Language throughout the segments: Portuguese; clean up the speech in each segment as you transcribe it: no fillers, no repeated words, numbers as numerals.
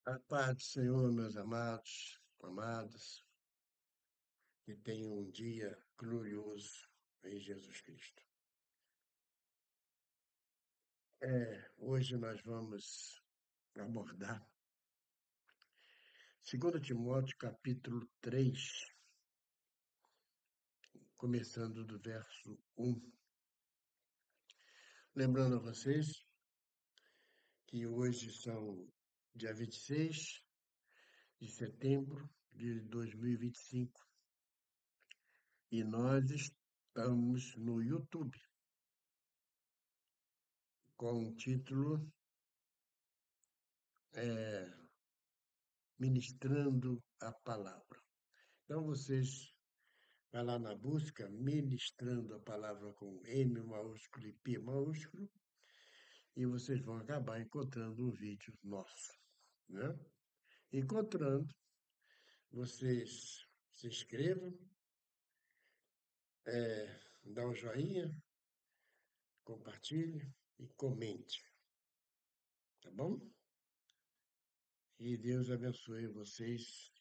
A paz do Senhor, meus amados, amadas, que tenham um dia glorioso em Jesus Cristo. Hoje nós vamos abordar 2 Timóteo capítulo 3, começando do verso 1. Lembrando a vocês que hoje são dia 26 de setembro de 2025 e nós estamos no YouTube com o título é, Ministrando a Palavra. Então vocês vai lá na busca, ministrando a palavra com M maiúsculo e P maiúsculo, e vocês vão acabar encontrando um vídeo nosso, né? Encontrando, vocês se inscrevam, dá um joinha, compartilhe e comente, tá bom? E Deus abençoe vocês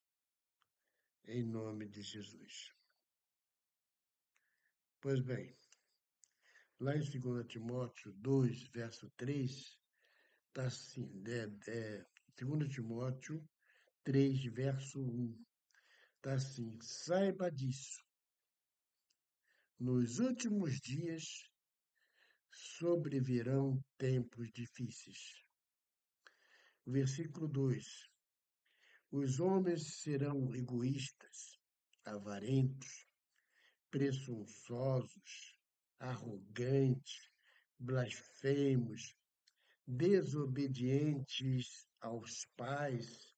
em nome de Jesus. Pois bem, lá em 2 Timóteo 2, verso 3, está assim, 2 Timóteo 3, verso 1, está assim: saiba disso, nos últimos dias sobrevirão tempos difíceis. Versículo 2: os homens serão egoístas, avarentos, presunçosos, arrogantes, blasfemos, desobedientes aos pais,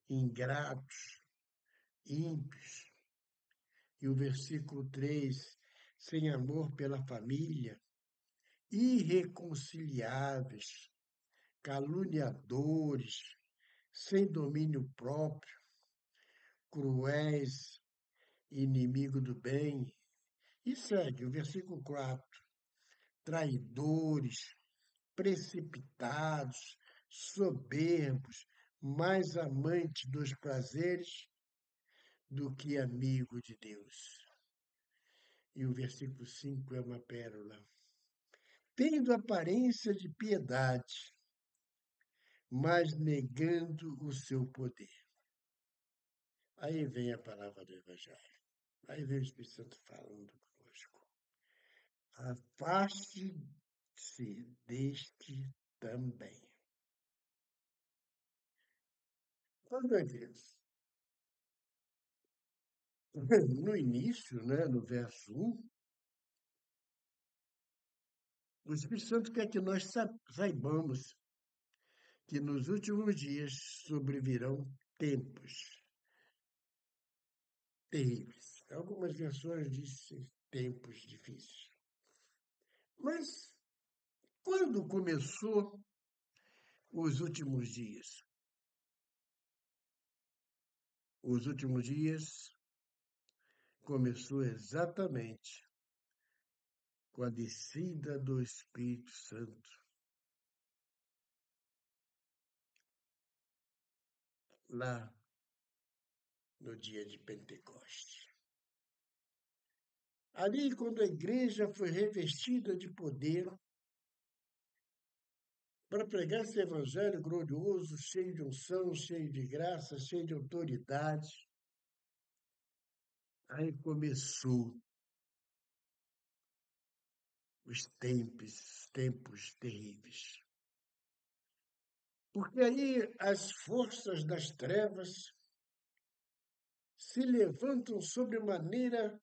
ingratos, ímpios. E o versículo 3, sem amor pela família, irreconciliáveis, caluniadores, sem domínio próprio, cruéis, inimigo do bem. E segue o versículo 4, traidores, precipitados, soberbos, mais amantes dos prazeres do que amigo de Deus. E o versículo 5 é uma pérola. Tendo aparência de piedade, mas negando o seu poder. Aí vem a palavra do Evangelho. Aí vem o Espírito Santo falando conosco. Afaste-se deste também. Quando é isso? No início, né, no verso 1, o Espírito Santo quer que nós saibamos que nos últimos dias sobrevirão tempos terríveis. Algumas versões dizem tempos difíceis. Mas quando começou os últimos dias? Os últimos dias começou exatamente com a descida do Espírito Santo lá no dia de Pentecoste. Ali, quando a igreja foi revestida de poder para pregar esse evangelho glorioso, cheio de unção, cheio de graça, cheio de autoridade, aí começou os tempos terríveis. Porque aí as forças das trevas se levantam sobremaneira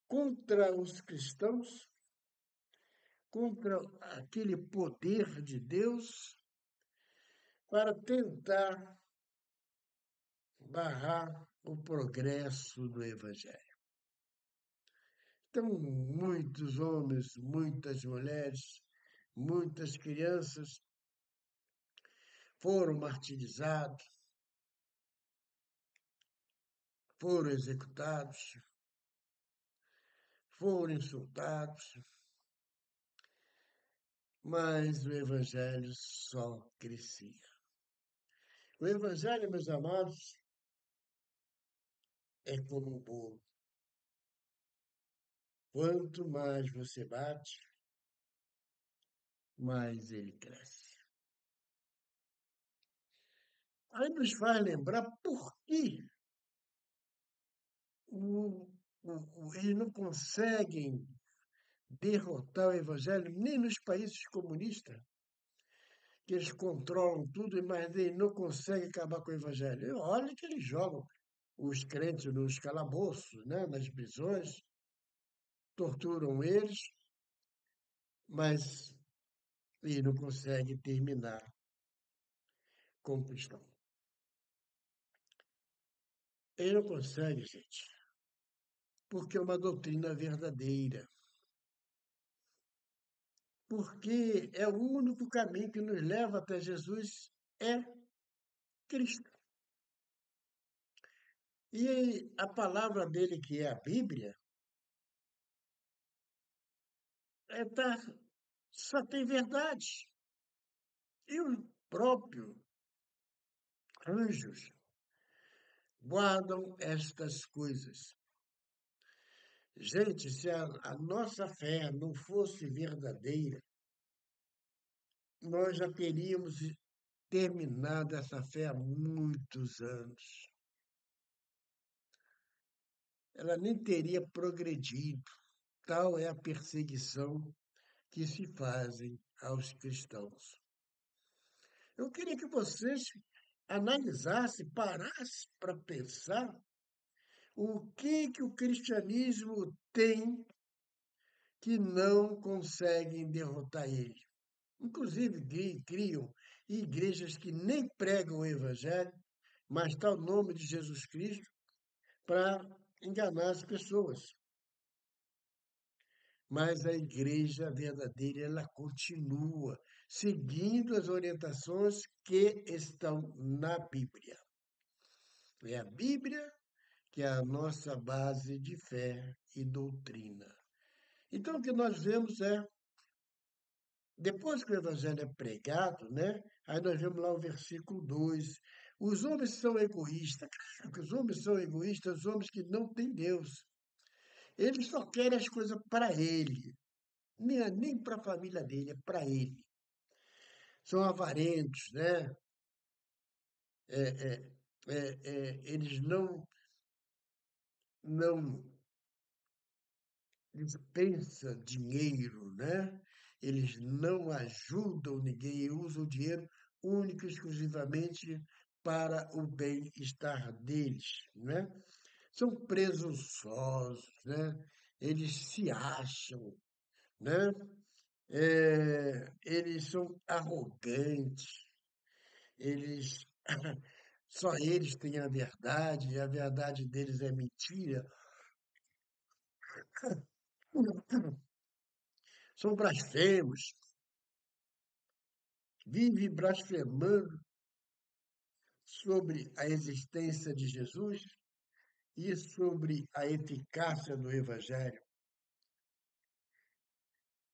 contra os cristãos, contra aquele poder de Deus, para tentar barrar o progresso do Evangelho. Então, muitos homens, muitas mulheres, muitas crianças foram martirizados, foram executados, foram insultados, mas o Evangelho só crescia. O Evangelho, meus amados, é como um bolo. Quanto mais você bate, mais ele cresce. Aí nos faz lembrar por que eles não conseguem derrotar o Evangelho nem nos países comunistas, que eles controlam tudo, mas eles não conseguem acabar com o Evangelho. E olha que eles jogam os crentes nos calabouços, né, nas prisões, torturam eles, mas eles não conseguem terminar com o cristão. Eles não conseguem, gente, porque é uma doutrina verdadeira, porque é o único caminho que nos leva até Jesus, é Cristo. E a palavra dele, que é a Bíblia, tá, só tem verdade. E os próprios anjos guardam estas coisas. Gente, se a nossa fé não fosse verdadeira, nós já teríamos terminado essa fé há muitos anos. Ela nem teria progredido. Tal é a perseguição que se fazem aos cristãos. Eu queria que vocês analisassem, parassem para pensar o que o cristianismo tem que não conseguem derrotar ele. Inclusive, criam igrejas que nem pregam o evangelho, mas está o nome de Jesus Cristo para enganar as pessoas. Mas a igreja verdadeira, ela continua seguindo as orientações que estão na Bíblia. É a Bíblia que é a nossa base de fé e doutrina. Então, o que nós vemos é, depois que o evangelho é pregado, né? Aí nós vemos lá o versículo 2. Os homens são egoístas. Claro que os homens são egoístas, os homens que não têm Deus. Eles só querem as coisas para ele. Nem para a família dele, é para ele. São avarentos, né? É, é, eles não dispensa dinheiro, né? Eles não ajudam ninguém, usam o dinheiro único e exclusivamente para o bem-estar deles, né? São presunçosos, né? Eles se acham, né? Eles são arrogantes, eles só eles têm a verdade, e a verdade deles é mentira. São blasfemos, vivem blasfemando sobre a existência de Jesus e sobre a eficácia do Evangelho.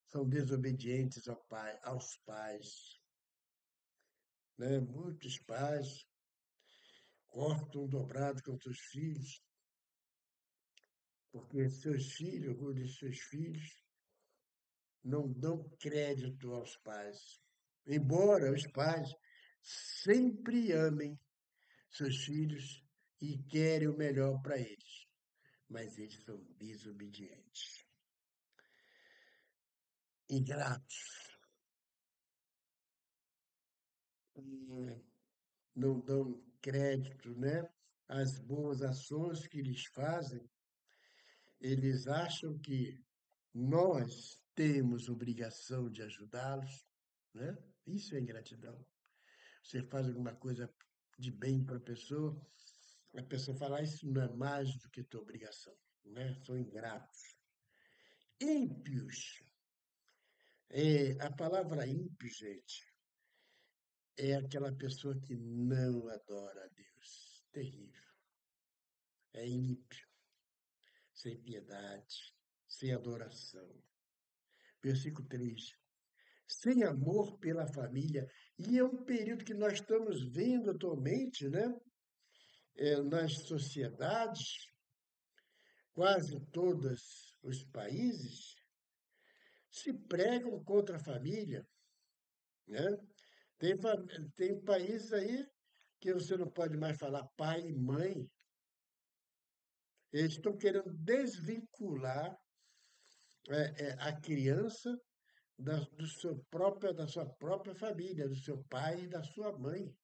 São desobedientes aos pais, né? Muitos pais cortam dobrado com seus filhos, porque seus filhos, alguns de seus filhos, não dão crédito aos pais. Embora os pais sempre amem seus filhos e querem o melhor para eles, mas eles são desobedientes, ingratos, e não dão crédito, né, às boas ações que eles fazem. Eles acham que nós temos obrigação de ajudá-los, né? Isso é ingratidão. Você faz alguma coisa de bem para a pessoa fala: "Ah, isso não é mais do que tua obrigação", né? São ingratos. Ímpios. A palavra ímpio, gente, é aquela pessoa que não adora a Deus. Terrível. É ímpio, sem piedade, sem adoração. Versículo 3. sem amor pela família. E é um período que nós estamos vendo atualmente, né? Nas sociedades, quase todos os países se pregam contra a família, né? Tem, tem países aí que você não pode mais falar pai e mãe. Eles estão querendo desvincular a criança da sua própria família, do seu pai e da sua mãe.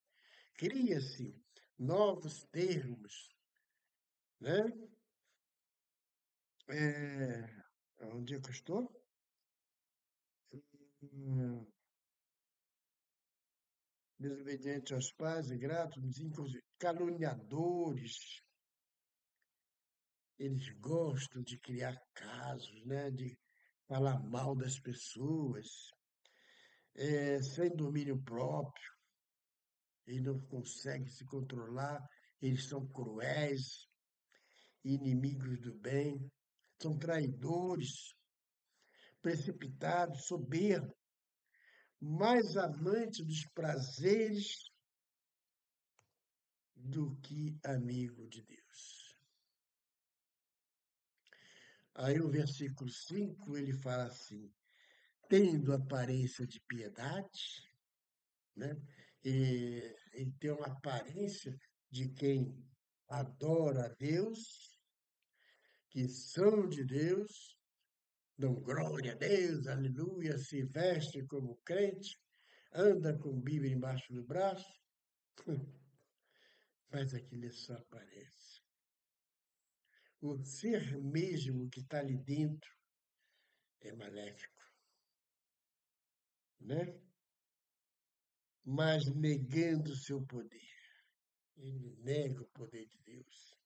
Cria-se novos termos, né? Onde é que eu estou? Hum, Desobediente aos pais, ingratos, caluniadores. Eles gostam de criar casos, né? De falar mal das pessoas, sem domínio próprio, eles não conseguem se controlar, eles são cruéis, inimigos do bem, são traidores, precipitados, soberbos, mais amantes dos prazeres do que amigo de Deus. Aí o versículo 5 ele fala assim: tendo aparência de piedade, né? E tem uma aparência de quem adora a Deus, que são de Deus, dão glória a Deus, aleluia, se veste como crente, anda com Bíblia embaixo do braço, mas aquilo é só aparência. O ser mesmo que está ali dentro é maléfico, né? Mas negando o seu poder. Ele nega o poder de Deus.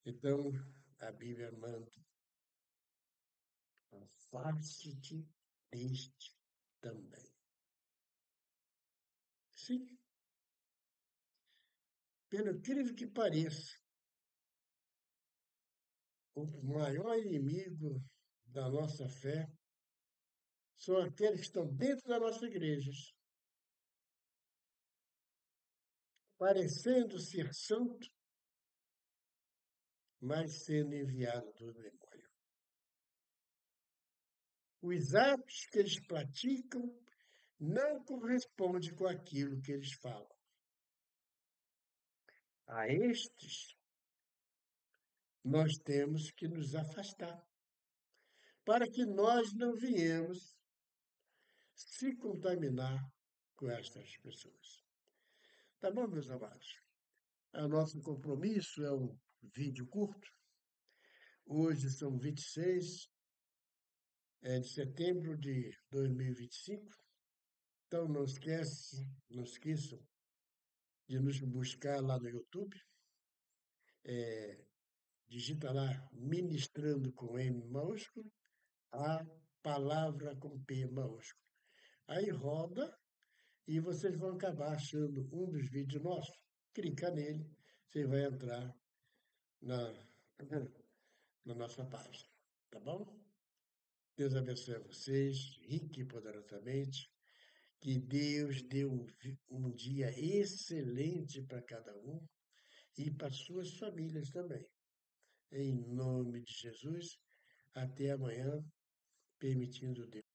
Então, a Bíblia manda: afaste-te deste também. Sim, pelo incrível que pareça, o maior inimigo da nossa fé são aqueles que estão dentro das nossas igrejas, parecendo ser santo, mas sendo enviado do demônio. Os atos que eles praticam não correspondem com aquilo que eles falam. A estes, nós temos que nos afastar, para que nós não viemos se contaminar com estas pessoas. Tá bom, meus amados? O nosso compromisso é um vídeo curto. Hoje são 26 de setembro de 2025. Então não esqueçam de nos buscar lá no YouTube. Digita lá Ministrando com M maiúsculo, a palavra com P maiúsculo. Aí roda e vocês vão acabar achando um dos vídeos nossos. Clica nele, você vai entrar na, na nossa página. Tá bom? Deus abençoe a vocês, rique e poderosamente. Que Deus dê um dia excelente para cada um e para suas famílias também. Em nome de Jesus, até amanhã, permitindo Deus.